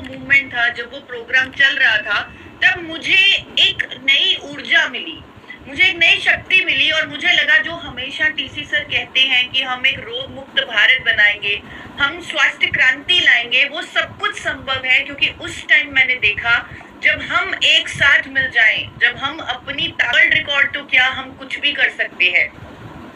Movement था, जब वो प्रोग्राम चल रहा था, तब मुझे एक नई ऊर्जा मिली, मुझे एक नई शक्ति मिली और मुझे लगा जो हमेशा टीसी सर कहते हैं कि हम एक रोग मुक्त भारत बनाएंगे, हम स्वास्थ्य क्रांति लाएंगे, वो सब कुछ संभव है। क्योंकि उस टाइम मैंने देखा जब हम एक साथ मिल जाएं, जब हम अपनी वर्ल्ड रिकॉर्ड तो क्या, हम कुछ भी कर सकते हैं।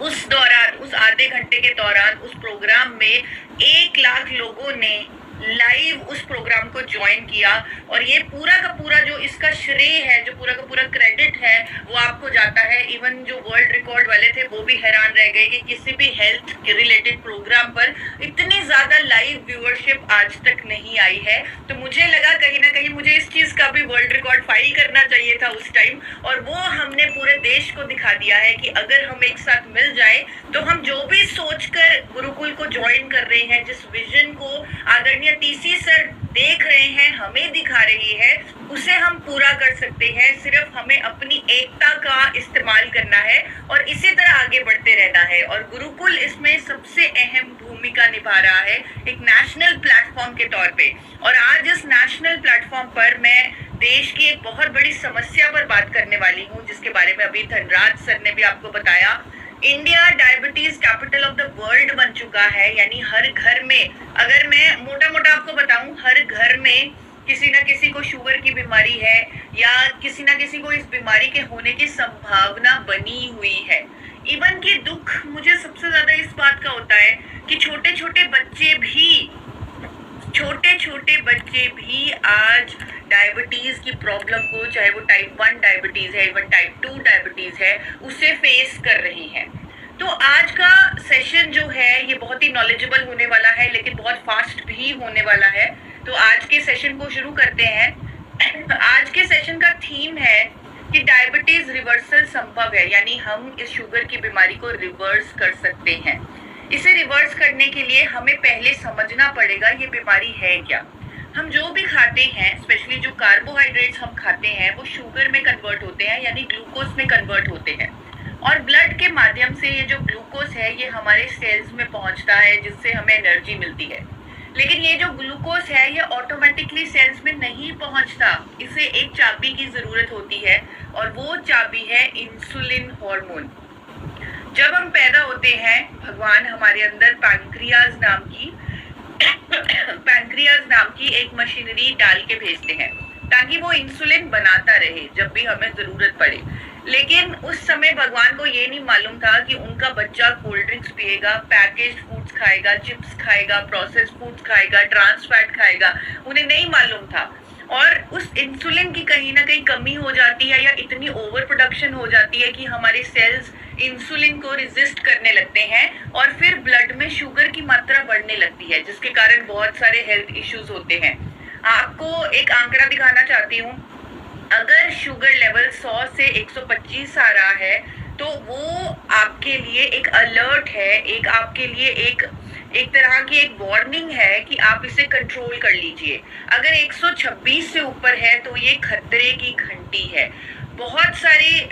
उस दौरान, उस आधे घंटे के दौरान उस प्रोग्राम में 1 लाख लोगों ने लाइव उस प्रोग्राम को ज्वाइन किया और ये पूरा का पूरा जो इसका श्रेय है, जो पूरा का पूरा क्रेडिट है, वो आपको जाता है। इवन जो वर्ल्ड रिकॉर्ड वाले थे वो भी हैरान रह गए कि किसी भी हेल्थ के रिलेटेड प्रोग्राम पर इतनी ज्यादा लाइव व्यूअरशिप आज तक नहीं आई है। तो मुझे लगा कहीं ना कहीं मुझे इस चीज का भी वर्ल्ड रिकॉर्ड फाइल करना चाहिए था उस टाइम, और वो हमने पूरे देश को दिखा दिया है कि अगर हम एक साथ मिल जाए तो हम जो भी सोचकर गुरुकुल को ज्वाइन कर रहे हैं, जिस विजन को आदरणीय टीसी सर देख रहे हैं, हमें दिखा रही है, उसे हम पूरा कर सकते हैं। सिर्फ हमें अपनी एकता का इस्तेमाल करना है और इसी तरह आगे बढ़ते रहना है। और गुरुकुल इसमें सबसे अहम भूमिका निभा रहा है एक नेशनल प्लेटफॉर्म के तौर पे। और आज इस नेशनल प्लेटफॉर्म पर मैं देश की एक बहुत बड़ी समस्या पर बात करने वाली हूँ, जिसके बारे में अभी धनराज सर ने भी आपको बताया। India diabetes capital of the world बन चुका है, यानी हर घर में, अगर मैं मोटा मोटा आपको बताऊं, हर घर में किसी ना किसी को शुगर की बीमारी है या किसी ना किसी को इस बीमारी के होने की संभावना बनी हुई है। इवन की दुख मुझे सबसे ज्यादा इस बात का होता है कि छोटे छोटे बच्चे भी आज डायबिटीज की प्रॉब्लम को, चाहे वो टाइप 1 डायबिटीज है, इवन टाइप 2 डायबिटीज है, उसे फेस कर रही हैं। तो आज का सेशन जो है ये बहुत ही नॉलेजेबल होने वाला है, लेकिन बहुत फास्ट भी होने वाला है। तो आज के सेशन को शुरू करते हैं। आज के सेशन का थीम है कि डायबिटीज रिवर्सल संभव है, यानी हम इस शुगर की बीमारी को रिवर्स कर सकते हैं। इसे रिवर्स करने के लिए हमें पहले समझना पड़ेगा ये बीमारी है क्या। हम जो भी खाते हैं, स्पेशली जो कार्बोहाइड्रेट्स हम खाते हैं, वो शुगर में कन्वर्ट होते हैं, यानी ग्लूकोज में कन्वर्ट होते हैं। और ब्लड के माध्यम से ये जो ग्लूकोज है ये हमारे सेल्स में पहुंचता है, जिससे हमें एनर्जी मिलती है। लेकिन ये जो ग्लूकोज है ये ऑटोमेटिकली सेल्स में नहीं पहुंचता, इसे एक चाबी की जरूरत होती है और वो चाबी है इंसुलिन हार्मोन। जब हम पैदा होते हैं, भगवान हमारे अंदर पैंक्रियाज नाम की एक मशीनरी डाल के भेजते हैं ताकि वो इंसुलिन बनाता रहे जब भी हमें जरूरत पड़े। लेकिन उस समय भगवान को ये नहीं मालूम था कि उनका बच्चा कोल्ड ड्रिंक्स पिएगा, पैकेज्ड फूड्स खाएगा, चिप्स खाएगा, प्रोसेस्ड फूड्स खाएगा, ट्रांस फैट खाएगा, उन्हें नहीं मालूम था। और उस इंसुलिन की कहीं ना कहीं कमी हो जाती है या इतनी ओवर प्रोडक्शन हो जाती है कि हमारे सेल्स इंसुलिन को रेजिस्ट करने लगते हैं और फिर ब्लड में शुगर की मात्रा बढ़ने लगती है, जिसके कारण बहुत सारे हेल्थ इश्यूज होते हैं। आपको एक आंकड़ा दिखाना चाहती हूँ। अगर शुगर लेवल 100 से 125 आ रहा है तो वो आपके लिए एक अलर्ट है, एक आपके लिए एक तरह की एक वार्निंग है कि आप इसे कंट्रोल कर लीजिए। अगर 126 से ऊपर है तो ये खतरे की घंटी है। बहुत सारे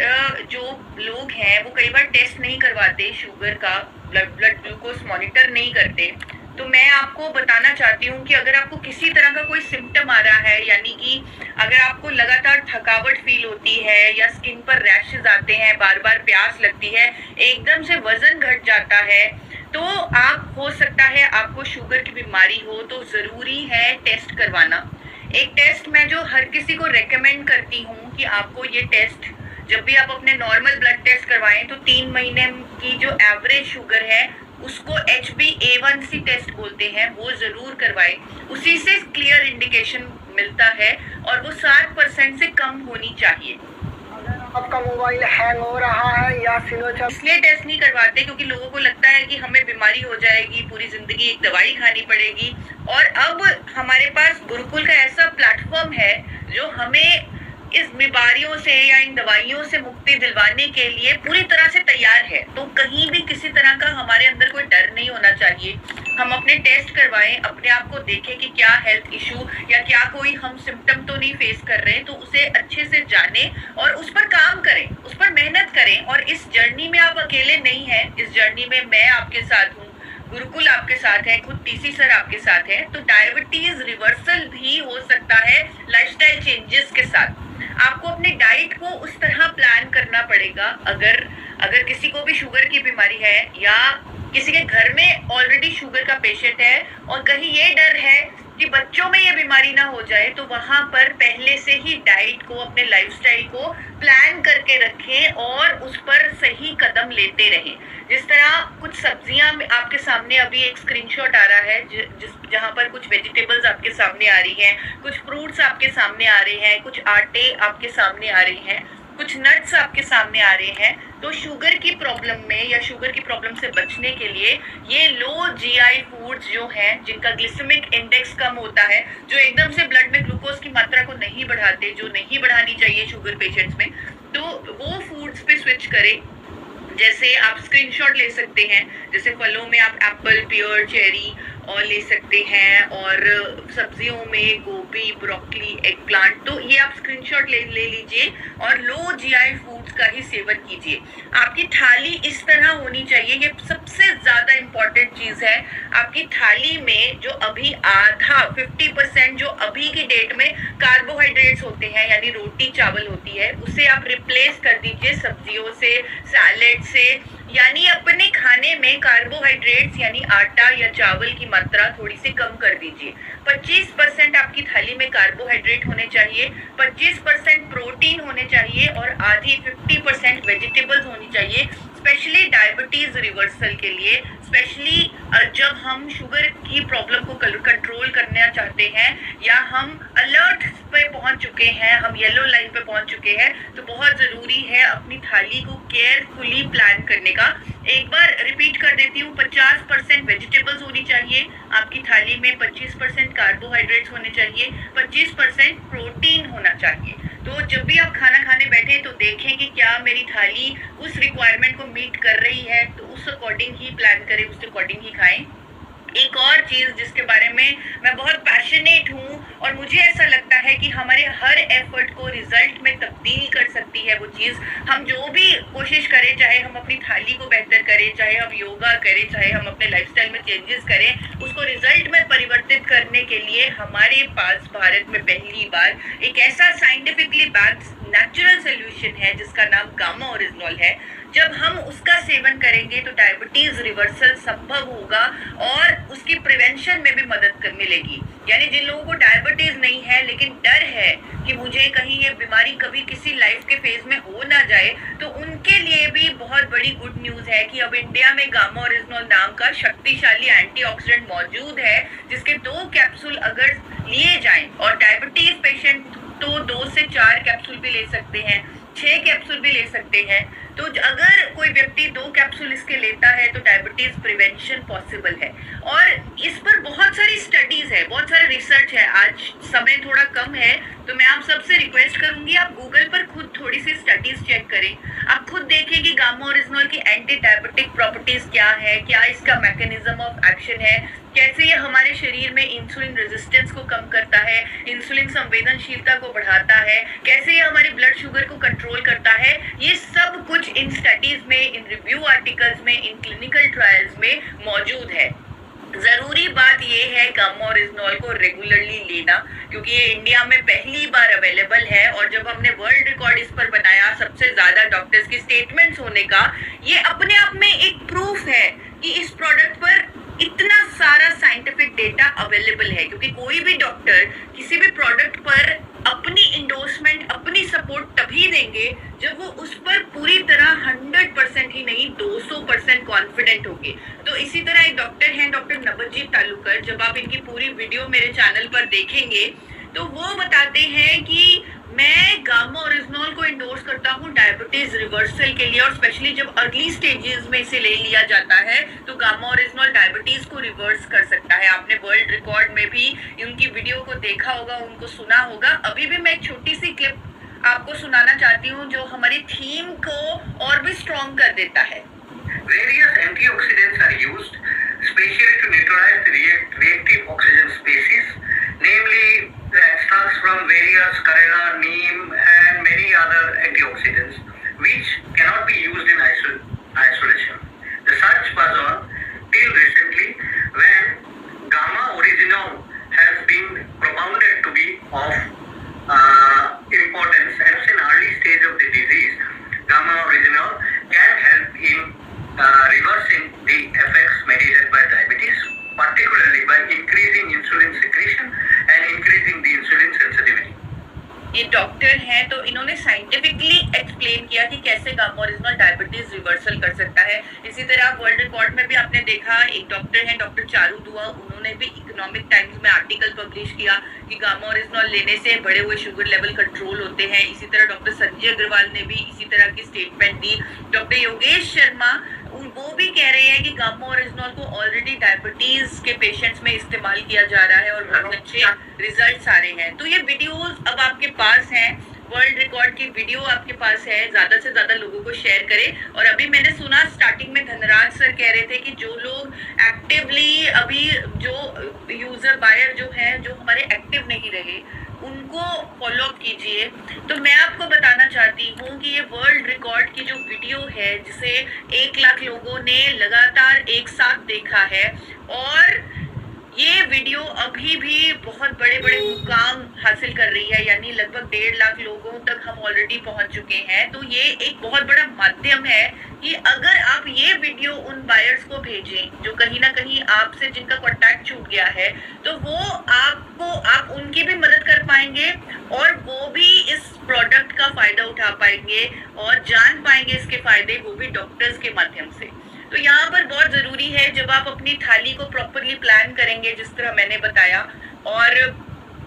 जो लोग हैं वो कई बार टेस्ट नहीं करवाते शुगर का, ब्लड ग्लूकोज मॉनिटर नहीं करते। तो मैं आपको बताना चाहती हूँ कि अगर आपको किसी तरह का कोई सिम्टम आ रहा है, यानी कि अगर आपको लगातार थकावट फील होती है या स्किन पर रैशेज आते हैं, बार बार प्यास लगती है, एकदम से वजन घट जाता है, तो आप हो सकता है आपको शुगर की बीमारी हो। तो जरूरी है टेस्ट करवाना। एक टेस्ट मैं जो हर किसी को रेकमेंड करती हूँ कि आपको ये टेस्ट, जब भी आप अपने नॉर्मल ब्लड टेस्ट करवाएं तो 3 महीने की जो एवरेज शुगर है उसको HbA1c टेस्ट बोलते हैं, वो जरूर करवाएं। उसी से क्लियर इंडिकेशन मिलता है और वो 7% से कम होनी चाहिए। आपका मोबाइल हैंग हो रहा है या इसलिए टेस्ट नहीं करवाते क्योंकि लोगों को लगता है कि हमें बीमारी हो जाएगी, पूरी जिंदगी एक दवाई खानी पड़ेगी। और अब हमारे पास गुरुकुल का ऐसा प्लेटफॉर्म है जो हमें इस बीमारियों से या इन दवाइयों से मुक्ति दिलवाने के लिए पूरी तरह से तैयार है। तो कहीं भी किसी तरह का हमारे अंदर कोई डर नहीं होना चाहिए। हम अपने टेस्ट करवाएं, अपने आप को देखें कि क्या हेल्थ इशू या क्या कोई हम सिम्टम तो नहीं फेस कर रहे हैं, तो उसे अच्छे से जाने और उस पर काम करें, उस पर मेहनत करें। और इस जर्नी में आप अकेले नहीं हैं, इस जर्नी में मैं आपके साथ हूँ, गुरुकुल आपके साथ है, खुद टीसी सर आपके साथ है, तो डायबिटीज रिवर्सल भी हो सकता है लाइफस्टाइल चेंजेस के साथ। आपको अपने डाइट को उस तरह प्लान करना पड़ेगा। अगर किसी को भी शुगर की बीमारी है या किसी के घर में ऑलरेडी शुगर का पेशेंट है और कहीं ये डर है कि बच्चों में ये बीमारी ना हो जाए, तो वहां पर पहले से ही डाइट को, अपने लाइफस्टाइल को प्लान करके रखें और उस पर सही कदम लेते रहें। जिस तरह कुछ सब्जियां आपके सामने अभी एक स्क्रीनशॉट आ रहा है जहां पर कुछ वेजिटेबल्स आपके सामने आ रही हैं, कुछ फ्रूट्स आपके सामने आ रहे हैं, कुछ आटे आपके सामने आ रहे हैं, कुछ नट्स आपके सामने आ रहे हैं। तो शुगर की प्रॉब्लम में या शुगर की प्रॉब्लम से बचने के लिए ये लो जीआई फूड्स जो हैं, जिनका ग्लिसेमिक इंडेक्स कम होता है, जो एकदम से ब्लड में ग्लूकोज की मात्रा को नहीं बढ़ाते, जो नहीं बढ़ानी चाहिए शुगर पेशेंट्स में, तो वो फूड्स पे स्विच करें। जैसे आप स्क्रीनशॉट ले सकते हैं, जैसे फलों में आप एप्पल, पियर, चेरी और ले सकते हैं, और सब्जियों में गोभी, ब्रोकली, एग प्लांट, तो ये आप स्क्रीनशॉट ले लीजिए और लो जीआई फूड्स का ही सेवन कीजिए। आपकी थाली इस तरह होनी चाहिए, ये सबसे ज्यादा इम्पोर्टेंट चीज है। आपकी थाली में जो अभी आधा 50% जो अभी की डेट में कार्बोहाइड्रेट्स होते हैं, यानी रोटी चावल होती है, उसे आप रिप्लेस कर दीजिए सब्जियों से, सैलेड से, यानी अपने खाने में कार्बोहाइड्रेट्स यानी आटा या चावल की मात्रा थोड़ी सी कम कर दीजिए। 25% आपकी थाली में कार्बोहाइड्रेट होने चाहिए, 25% प्रोटीन होने चाहिए और आधी 50% वेजिटेबल्स होनी चाहिए, स्पेशली डायबिटीज रिवर्सल के लिए, स्पेशली जब हम शुगर की प्रॉब्लम को कंट्रोल करना चाहते हैं या हम अलर्ट पे पहुंच चुके हैं, हम येलो लाइन पे पहुंच चुके हैं, तो बहुत जरूरी है अपनी थाली को केयरफुली प्लान करने का। एक बार रिपीट कर देती हूँ, 50% वेजिटेबल्स होनी चाहिए आपकी थाली में, 25% कार्बोहाइड्रेट्स होने चाहिए, 25% प्रोटीन होना चाहिए। तो जब भी आप खाना खाने बैठे तो देखें कि क्या मेरी थाली उस रिक्वायरमेंट को मीट कर रही है, तो उस अकॉर्डिंग ही प्लान करें, उस अकॉर्डिंग ही खाएं। एक और चीज जिसके बारे में मैं बहुत पैशनेट हूँ और मुझे ऐसा लगता है कि हमारे हर एफर्ट को रिजल्ट में तब्दील कर सकती है वो चीज, हम जो भी कोशिश करें, चाहे हम अपनी थाली को बेहतर करें, चाहे हम योगा करें, चाहे हम अपने लाइफस्टाइल में चेंजेस करें, उसको रिजल्ट में परिवर्तित करने के लिए हमारे पास भारत में पहली बार एक ऐसा साइंटिफिकली बैक्ड नेचुरल सोल्यूशन है जिसका नाम गामा ओरिजिनॉल है। जब हम उसका सेवन करेंगे तो डायबिटीज रिवर्सल संभव होगा और उसकी प्रिवेंशन में भी मदद मिलेगी। यानी जिन लोगों को डायबिटीज नहीं है लेकिन डर है कि मुझे कहीं ये बीमारी कभी किसी लाइफ के फेज में हो ना जाए, तो उनके लिए भी बहुत बड़ी गुड न्यूज है कि अब इंडिया में गामा ओरिजिनॉल नाम का शक्तिशाली एंटीऑक्सीडेंट मौजूद है, जिसके 2 कैप्सूल अगर लिए जाएं, और डायबिटीज पेशेंट तो 2 से 4 कैप्सूल भी ले सकते हैं, 6 कैप्सूल भी ले सकते हैं। तो अगर कोई व्यक्ति 2 कैप्सूल इसके लेता है तो डायबिटीज प्रिवेंशन पॉसिबल है। और इस पर बहुत सारी स्टडीज है, बहुत सारा रिसर्च है। आज समय थोड़ा कम है तो मैं आप सबसे रिक्वेस्ट करूंगी, आप गूगल पर खुद थोड़ी सी स्टडीज चेक करें, आप खुद देखें कि गामा ओरिजिनॉल की एंटी डायबिटिक प्रॉपर्टीज क्या है, क्या इसका मैकेनिज्म ऑफ एक्शन है, कैसे ये हमारे शरीर में इंसुलिन रेजिस्टेंस को कम करता है, इंसुलिन संवेदनशीलता को बढ़ाता है, कैसे ये हमारे ब्लड शुगर को कंट्रोल करता है। ये सब कुछ इन स्टडीज में, इन रिव्यू आर्टिकल्स में, इन क्लिनिकल ट्रायल्स में मौजूद है। जरूरी बात ये है गामा ओरिजिनॉल को रेगुलरली लेना, क्योंकि ये इंडिया में पहली बार अवेलेबल है और जब हमने वर्ल्ड रिकॉर्ड इस पर बनाया सबसे ज्यादा डॉक्टर्स की स्टेटमेंट्स होने का, ये अपने आप में एक प्रूफ है कि इस प्रोडक्ट पर इतना सारा साइंटिफिक डेटा अवेलेबल है। क्योंकि कोई भी डॉक्टर किसी भी प्रोडक्ट पर अपनी इंडोर्समेंट, अपनी सपोर्ट तभी देंगे जब वो उस पर पूरी तरह 100% ही नहीं 200% कॉन्फिडेंट होंगे। तो इसी तरह एक डॉक्टर हैं, डॉक्टर नवजीत तालुकर, जब आप इनकी पूरी वीडियो मेरे चैनल पर देखेंगे तो वो बताते हैं कि मैं गामा ओरिजिनॉल को इंडोर्स करता हूँ डायबिटीज रिवर्सल के लिए, और स्पेशली जब अर्ली स्टेजेस में इसे ले लिया जाता है तो गामा ओरिजिनॉल डायबिटीज को रिवर्स कर सकता है। आपने वर्ल्ड रिकॉर्ड में भी उनकी वीडियो को देखा होगा, उनको सुना होगा। अभी भी मैं एक छोटी सी क्लिप आपको सुनाना चाहती हूँ जो हमारी थीम को और भी स्ट्रॉन्ग कर देता है। Various antioxidants are used specially to neutralize the reactive oxygen species, namely extracts from various Karela, neem and many other antioxidants which cannot be used in isolation. The search was on till recently of importance at an early stage of the disease. Gamma oryzanol can help in reversing the effects mediated by diabetes, particularly by increasing insulin secretion and increasing the insulin sensitivity. ये doctor हैं तो इन्होंने scientifically explain किया कि कैसे gamma original diabetes reversal कर सकता है। इसी तरह वर्ल्ड रिकॉर्ड में भी आपने देखा, एक डॉक्टर हैं डॉक्टर चारू दुआ, उन्होंने भी इकोनॉमिक टाइम्स में आर्टिकल पब्लिश किया कि गामा ओरिजिनल लेने से बढ़े हुए शुगर लेवल कंट्रोल होते हैं। इसी तरह डॉक्टर संजय अग्रवाल ने भी इसी तरह की स्टेटमेंट दी। डॉक्टर योगेश शर्मा वो भी कह रहे हैं कि गामा ओरिजिनल को ऑलरेडी डायबिटीज के पेशेंट्स में इस्तेमाल किया जा रहा है और बहुत अच्छे रिजल्ट्स आ रहे हैं। तो ये वीडियोस अब आपके पास हैं, वर्ल्ड रिकॉर्ड की वीडियो आपके पास है, ज्यादा से ज्यादा लोगों को शेयर करें। और अभी मैंने सुना स्टार्टिंग में धनराज सर कह रहे थे कि जो लोग एक्टिवली अभी जो यूजर बायर जो है जो हमारे एक्टिव नहीं रहे उनको फॉलो अप कीजिए। तो मैं आपको बताना चाहती हूँ कि ये वर्ल्ड रिकॉर्ड की जो वीडियो है जिसे 1 लाख लोगों ने लगातार एक साथ देखा है और ये वीडियो अभी भी बहुत बड़े बड़े मुकाम हासिल कर रही है, यानी लगभग 1.5 लाख लोगों तक हम ऑलरेडी पहुंच चुके हैं। तो ये एक बहुत बड़ा माध्यम है कि अगर आप ये वीडियो उन बायर्स को भेजें जो कहीं ना कहीं आपसे जिनका कॉन्टैक्ट छूट गया है, तो वो आप उनकी भी मदद कर पाएंगे और वो भी इस प्रोडक्ट का फायदा उठा पाएंगे और जान पाएंगे इसके फायदे, वो भी डॉक्टर्स के माध्यम से। तो यहाँ पर बहुत जरूरी है जब आप अपनी थाली को प्रॉपरली प्लान करेंगे जिस तरह मैंने बताया और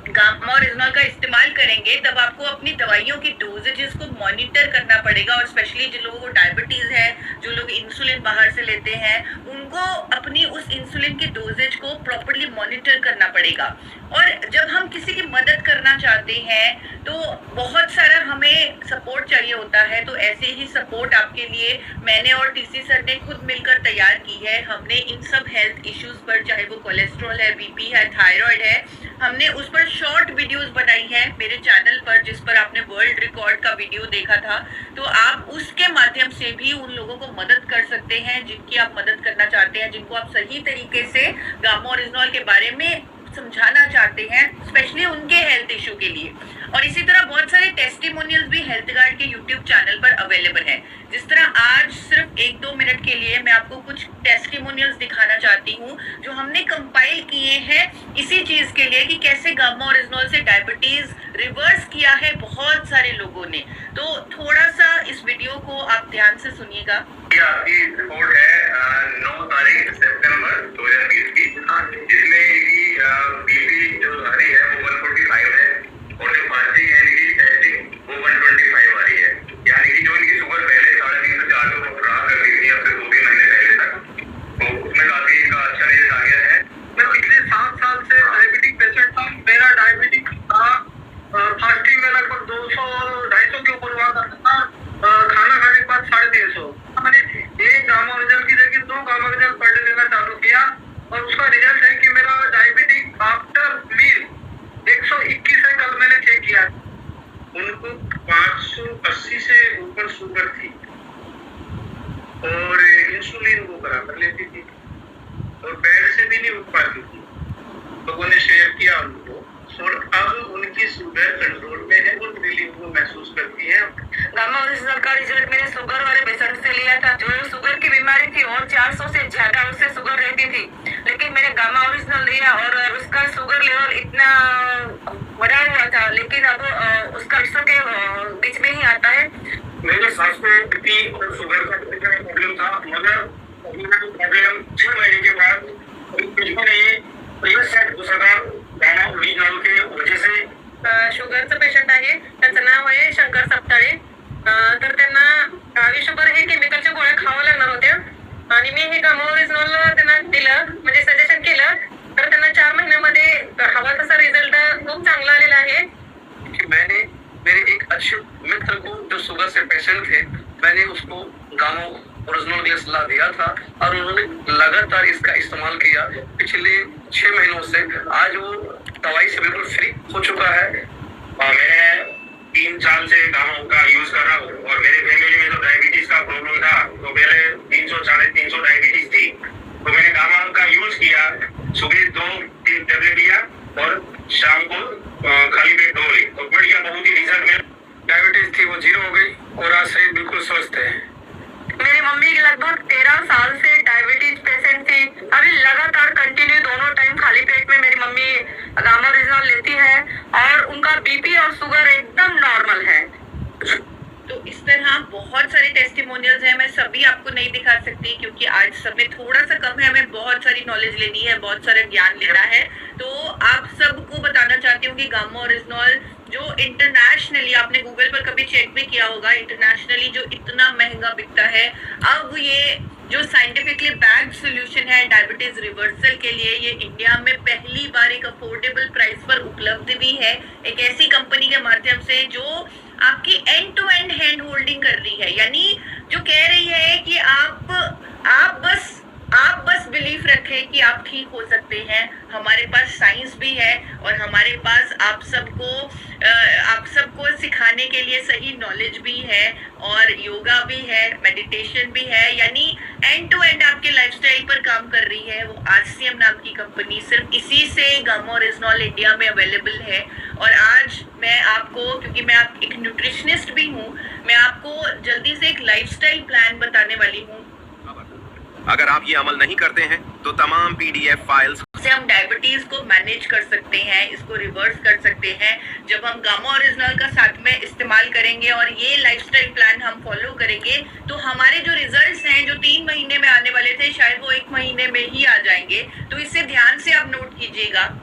गामा ओरिजिनल का इस्तेमाल करेंगे, तब आपको अपनी दवाइयों की डोजेजेस को मॉनिटर करना पड़ेगा। और स्पेशली जिन लोगों को डायबिटीज है, जो लोग इंसुलिन बाहर से लेते हैं, उनको अपनी उस इंसुलिन की डोजेज को प्रॉपरली मॉनिटर करना पड़ेगा। और जब हम किसी की मदद करना चाहते हैं तो बहुत सारा हमें सपोर्ट चाहिए होता है। तो ऐसे ही सपोर्ट आपके लिए मैंने और टीसी सर ने खुद मिलकर तैयार की है। हमने इन सब हेल्थ इश्यूज पर, चाहे वो कोलेस्ट्रॉल है, बीपी है, थायराइड है, हमने उस पर शॉर्ट वीडियोस बनाई है मेरे चैनल पर, जिस पर आपने वर्ल्ड रिकॉर्ड का वीडियो देखा था। तो आप उसके माध्यम से भी उन लोगों को मदद कर सकते हैं जिनकी आप मदद करना चाहते हैं, जिनको आप सही तरीके से गामा ओरिजिनल के बारे में समझाना चाहते हैं, स्पेशली उनके हेल्थ इशू के लिए। और इसी तरह बहुत सारे टेस्टिमोनियल्स भी हेल्थ गार्ड के यूट्यूब चैनल पर अवेलेबल हैं। जिस तरह आज सिर्फ 1-2 मिनट के लिए मैं आपको कुछ टेस्टिमोनियल्स दिखाना चाहती हूँ जो हमने कंपाइल किए हैं इसी चीज के लिए कि कैसे गामा ओरिजिनल से डायबिटीज रिवर्स किया है बहुत सारे लोगों ने। तो थोड़ा सा इस वीडियो को आप ध्यान से सुनिएगा। आपकी रिपोर्ट है 9 तारीख सितंबर 2020 की, जिसमें बीपी जो आ रही है वो 145 है और जो फास्टिंग है इनकी टेस्टिंग वो 125 आ रही है। यानी कि जो इनकी शुगर पहले 350-400 रहा करती थी अब से 2-3 महीने पहले तक, तो उसमें काफी एक अच्छा रिजल्ट आ गया है। मैं पिछले 7 साल से डायबिटिक पेशेंट था। मेरा डायबिटिक था, फास्टिंग में लगभग 200-250 के ऊपर हुआ करता था, खाना खाने के बाद 350। मैंने एक गामा ओरिजिनल की जगह 2 गामा ओरिजिनल पर डे लेना चालू किया और उसका रिजल्ट है कि मेरा डायबिटिक आफ्टर मील 121 है। कल मैंने चेक किया, उनको 580 से ऊपर शुगर थी और इंसुलिन वो बराबर लेती थी और बेड से भी नहीं उठ पाती थी। लोगों ने शेयर किया उनको और अब उनकी शुगर कंट्रोल में है, वो रिलीफ वो महसूस करती है। गामा ओरिजिनल का रिजल्ट मैंने शुगर वाले पेशेंट से लिया था जो शुगर की बीमारी थी और 400 से ज्यादा उससे शुगर रहती थी, लेकिन मैंने गामा ओरिजिनल लिया और उसका शुगर लेवल इतना बढ़ा हुआ था, लेकिन अब उसका रिजल्ट के बीच में ही आता है। मेरे सास को बीपी और शुगर का प्रॉब्लम था, मगर प्रॉब्लम 6 महीने के बाद कुछ भी नहीं सेट हो सका गामा ओरिजिनल के वजह से। शुगरचं पेशंट आहे, त्याचं नाव आहे शंकर सपताळे। तर त्यांना आयुष्यभर हे केमिकलच्या गोळ्या खावा लागणार होत्या आणि मी हे गामा ओरिजिनल त्यांना दिलं, म्हणजे सजेशन केलं, तर त्यांना 4 महिन्यामध्ये हवा तसा रिझल्ट खूप चांगला आलेला आहे। मैंने मेरे एक अच्छे मित्र को जो शुगर से पेशेंट थे, मैंने उसको गामा ओरिजिनल की सलाह दिया था और उन्होंने लगातार इसका इस्तेमाल किया पिछले 6 महीनों से। आज वो दवाई से बिल्कुल फ्री हो चुका है। मैं 3 साल से गामा का यूज कर रहा हूँ और मेरे फैमिली में तो डायबिटीज का प्रॉब्लम था, तो पहले 300-350 डायबिटीज थी, तो मैंने गामा का यूज किया। सुबह 2-3 टेबलेट लिया और शाम को खाली बीपी और शुगर एकदम नॉर्मल है। तो इस तरह बहुत सारे टेस्टिमोनियल्स हैं, मैं सभी आपको नहीं दिखा सकती क्योंकि आज समय थोड़ा सा कम है, हमें बहुत सारी नॉलेज लेनी है, बहुत सारा ज्ञान लेना है। तो आप सबको बताना चाहती हूँ कि गामा ओरिजिनॉल जो इंटरनेशनली, आपने गूगल पर कभी चेक भी किया होगा, इंटरनेशनली जो इतना महंगा बिकता है, अब ये जो साइंटिफिकली बैक्ड सॉल्यूशन है डायबिटीज रिवर्सल के लिए, ये इंडिया में पहली बार एक अफोर्डेबल प्राइस पर उपलब्ध भी है, एक ऐसी कंपनी के माध्यम से जो आपकी end to end hand holding कर रही है, यानी जो कह रही है कि आप बस बिलीफ रखें कि आप ठीक हो सकते हैं। हमारे पास साइंस भी है और हमारे पास आप सबको सिखाने के लिए सही नॉलेज भी है, और योगा भी है, मेडिटेशन भी है, यानी एंड टू एंड आपके लाइफस्टाइल पर काम कर रही है वो RCM नाम की कंपनी। सिर्फ इसी से गामा ओरिजिनॉल इंडिया में अवेलेबल है। और आज मैं आपको, क्योंकि मैं एक न्यूट्रिशनिस्ट भी हूँ, मैं आपको जल्दी से एक लाइफस्टाइल प्लान बताने वाली हूँ। अगर आप ये अमल नहीं करते हैं तो तमाम PDF फाइल्स से हम डायबिटीज को मैनेज कर सकते हैं, इसको रिवर्स कर सकते हैं जब हम गामा ओरिजिनल का साथ में इस्तेमाल करेंगे और ये लाइफस्टाइल प्लान हम फॉलो करेंगे, तो हमारे जो रिजल्ट्स हैं जो 3 महीने में आने वाले थे, शायद वो 1 महीने में ही आ जाएंगे। तो इसे ध्यान से आप नोट कीजिएगा।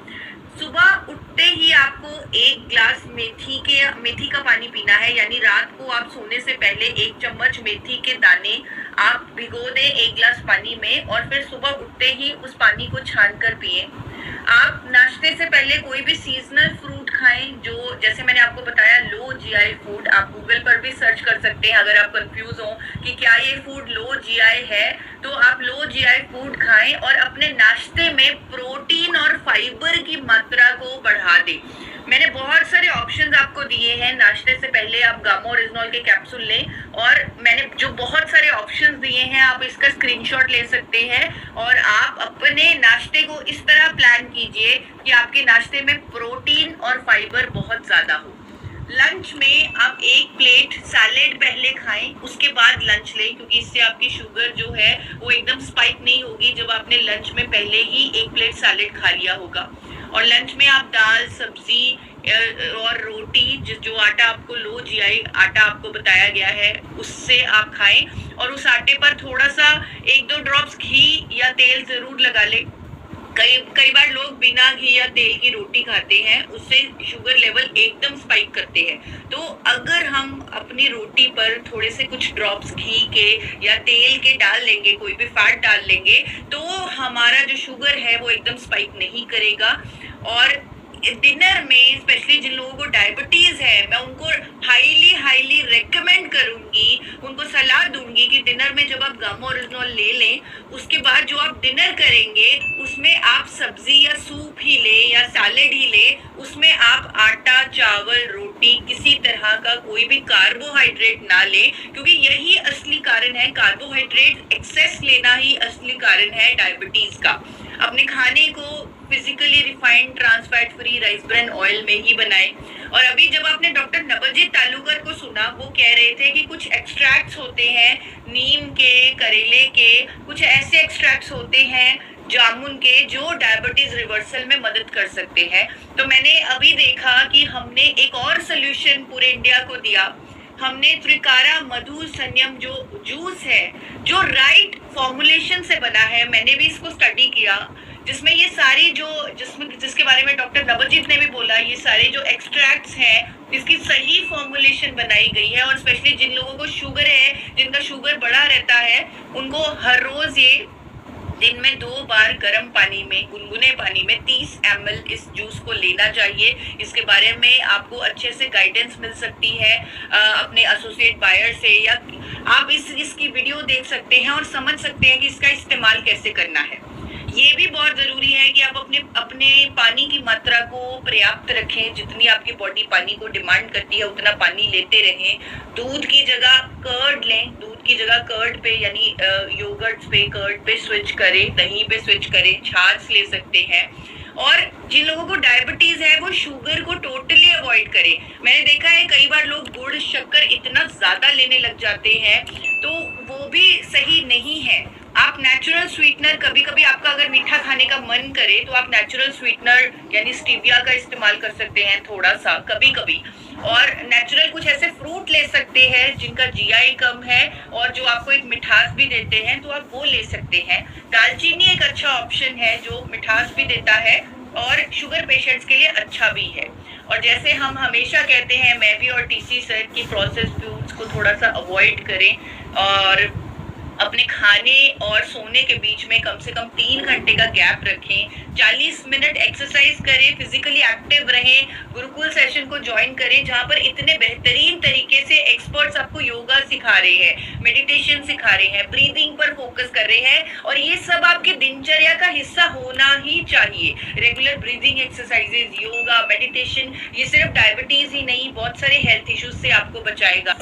सुबह उठते ही आपको 1 ग्लास मेथी का पानी पीना है, यानी रात को आप सोने से पहले 1 चम्मच मेथी के दाने आप भिगो दें 1 ग्लास पानी में, और फिर सुबह उठते ही उस पानी को छान कर पिए। आप नाश्ते से पहले कोई भी सीजनल फ्रूट खाएं, जो जैसे मैंने आपको बताया लो GI फूड, आप गूगल पर भी सर्च कर सकते हैं अगर आप कंफ्यूज हो कि क्या ये फूड लो GI है, तो आप लो GI फूड खाएं और अपने नाश्ते में प्रोटीन और फाइबर की मात्रा को बढ़ा दें। मैंने बहुत सारे ऑप्शंस आपको दिए हैं, नाश्ते से पहले आप गामा ओरिजिनॉल के कैप्सूल लें, और मैंने जो बहुत सारे ऑप्शंस दिए हैं आप इसका स्क्रीनशॉट ले सकते हैं, और आप अपने नाश्ते को इस तरह प्लान कीजिए कि आपके नाश्ते में प्रोटीन और फाइबर बहुत ज्यादा हो। लंच में आप 1 प्लेट सैलेड पहले खाएं, उसके बाद लंच लें, क्योंकि इससे आपकी शुगर जो है वो एकदम स्पाइक नहीं होगी जब आपने लंच में पहले ही 1 प्लेट सैलेड खा लिया होगा। और लंच में आप दाल, सब्जी और रोटी, जो आटा आपको लो GI आटा आपको बताया गया है, उससे आप खाएं, और उस आटे पर थोड़ा सा 1-2 ड्रॉप्स घी या तेल जरूर लगा लें। कई बार लोग बिना घी या तेल की रोटी खाते हैं, उससे शुगर लेवल एकदम स्पाइक करते हैं। तो अगर हम अपनी रोटी पर थोड़े से कुछ ड्रॉप्स घी के या तेल के डाल लेंगे, कोई भी फैट डाल लेंगे, तो हमारा जो शुगर है वो एकदम स्पाइक नहीं करेगा। और डिनर में स्पेशली जिन लोगों को डायबिटीज है, मैं उनको हाईली रेकमेंड करूंगी, उनको सलाह दूंगी कि डिनर में जब आप गामा ओरिजिनॉल ले लें, उसके बाद जो आप डिनर करेंगे उसमें आप सब्जी या सूप ही लें या सैलेड ही लें, उसमें आप आटा, चावल, रोटी, किसी तरह का कोई भी कार्बोहाइड्रेट ना लें, क्योंकि यही असली कारण है, कार्बोहाइड्रेट एक्सेस लेना ही असली कारण है डायबिटीज का। अपने खाने को physically refined trans fat free rice bran oil में ही बनाएं। और अभी जब आपने डॉक्टर नवलजीत तालुकर को सुना, वो कह रहे थे कि कुछ एक्सट्रैक्ट्स होते हैं नीम के, करेले के, कुछ ऐसे एक्सट्रैक्ट्स होते हैं जामुन के जो डायबिटीज रिवर्सल में मदद कर सकते हैं। तो मैंने अभी देखा कि हमने एक और सोल्यूशन पूरे इंडिया को दिया। हमने त्रिकारा मधु संयम जो जूस है, जो राइट फॉर्मुलेशन से बना है, मैंने भी इसको स्टडी किया, जिसमें ये सारी जिसके बारे में डॉक्टर नवलजीत ने भी बोला, ये सारे जो एक्सट्रैक्ट्स हैं इसकी सही फॉर्मुलेशन बनाई गई है। और स्पेशली जिन लोगों को शुगर है, जिनका शुगर बढ़ा रहता है, उनको हर रोज ये दिन में 2 बार गर्म पानी में, गुनगुने पानी में 30 ml इस जूस को लेना चाहिए। इसके बारे में आपको अच्छे से गाइडेंस मिल सकती है अपने एसोसिएट बायर से, या आप इसकी वीडियो देख सकते हैं और समझ सकते हैं कि इसका इस्तेमाल कैसे करना है। ये भी बहुत जरूरी है कि आप अपने पानी की मात्रा को पर्याप्त रखें, जितनी आपकी बॉडी पानी को डिमांड करती है उतना पानी लेते रहें। दूध की जगह कर्ड लें, दूध की जगह कर्ड पे यानी योगर्ट्स पे, कर्ड पे स्विच करें, दही पे स्विच करें, छाछ ले सकते हैं। और जिन लोगों को डायबिटीज है वो शुगर को टोटली अवॉइड करें। मैंने देखा है कई बार लोग गुड़ शक्कर इतना ज्यादा लेने लग जाते हैं, तो वो भी सही नहीं है। आप नेचुरल स्वीटनर, कभी कभी आपका अगर मीठा खाने का मन करे तो आप नेचुरल स्वीटनर यानी स्टीविया का इस्तेमाल कर सकते हैं थोड़ा सा कभी कभी। और नेचुरल कुछ ऐसे फ्रूट ले सकते हैं जिनका जीआई कम है और जो आपको एक मिठास भी देते हैं, तो आप वो ले सकते हैं। दालचीनी एक अच्छा ऑप्शन है जो मिठास भी देता है और शुगर पेशेंट्स के लिए अच्छा भी है। और जैसे हम हमेशा कहते हैं, मैं भी और टीसी सर, की प्रोसेस्ड फूड्स को थोड़ा सा अवॉइड करें और अपने खाने और सोने के बीच में कम से कम 3 घंटे का गैप रखें। 40 मिनट एक्सरसाइज करें, फिजिकली एक्टिव रहें, गुरुकुल सेशन को ज्वाइन करें जहां पर इतने बेहतरीन तरीके से एक्सपर्ट्स आपको योगा सिखा रहे हैं, मेडिटेशन सिखा रहे हैं, ब्रीदिंग पर फोकस कर रहे हैं, और ये सब आपके दिनचर्या का हिस्सा होना ही चाहिए। Regular breathing exercises, yoga, meditation, ये सिर्फ डायबिटीज ही नहीं, बहुत सारे हेल्थ इश्यूज से आपको बचाएगा।